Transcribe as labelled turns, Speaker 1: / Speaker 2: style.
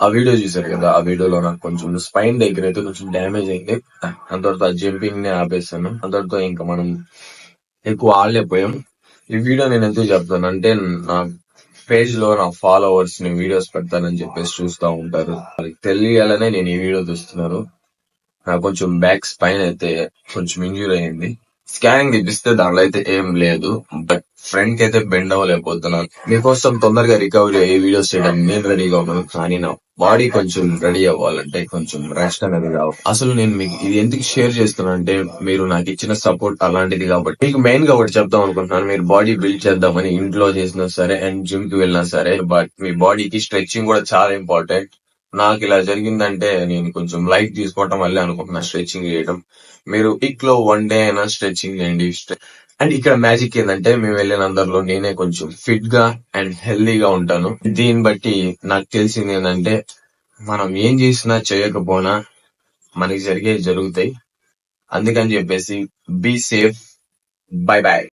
Speaker 1: ఆ వీడియో చూసారు కదా, ఆ వీడియోలో నాకు కొంచెం స్పైన్ దగ్గర అయితే కొంచెం డ్యామేజ్ అయింది. అంతటితో జంపింగ్ ని ఆపేస్తాను. అంతటితో ఇంకా మనం ఎక్కువ ఆడలేకపోయాం. ఈ వీడియో నేను ఎందుకు చెప్తాను అంటే, నా పేజ్ లో నా ఫాలోవర్స్ ని వీడియోస్ పెడతానని చెప్పేసి చూస్తూ ఉంటారు. వాళ్ళకి తెలియాలనే నేను ఈ వీడియో చూస్తున్నాను. నాకు కొంచెం బ్యాక్ స్పైన్ అయితే కొంచెం ఇంజ్యూర్ అయింది. స్కానింగ్ తీపిస్తే దాంట్లో అయితే ఏం లేదు, బట్ ఫ్రంట్ కి అయితే బెండ్ అవ్వలేకపోతున్నాను. మీకోసం తొందరగా రికవరీ అయ్యే వీడియోస్ చేయడానికి నేను రెడీగా ఉన్నాను. కానీ నా బాడీ కొంచెం రెడీ అవ్వాలంటే కొంచెం రెస్ట్ అనేది కావాలి. అసలు నేను మీకు ఇది ఎందుకు షేర్ చేస్తున్నానంటే, మీరు నాకు ఇచ్చిన సపోర్ట్ అలాంటిది కాబట్టి మీకు మెయిన్ గా ఒకటి చెప్దాం అనుకుంటున్నాను. మీరు బాడీ బిల్డ్ చేద్దామని ఇంట్లో చేసినా సరే అండ్ జిమ్ కి వెళ్ళినా సరే, బట్ మీ బాడీకి స్ట్రెచింగ్ కూడా చాలా ఇంపార్టెంట్. నాకు ఇలా జరిగిందంటే నేను కొంచెం లైట్ తీసుకోవటం వల్లే అనుకుంటున్నా స్ట్రెచింగ్ చేయడం. మీరు వీక్ లో 1 డే అయినా స్ట్రెచింగ్ చేయండి. అండ్ ఇక్కడ మ్యాజిక్ ఏంటంటే, మేము వెళ్ళిన అందరిలో నేనే కొంచెం ఫిట్ గా అండ్ హెల్దీగా ఉంటాను. దీన్ని బట్టి నాకు తెలిసింది ఏంటంటే, మనం ఏం చేసినా చేయకపోయినా మనకి జరుగుతాయి. అందుకని చెప్పేసి బీ సేఫ్. By by.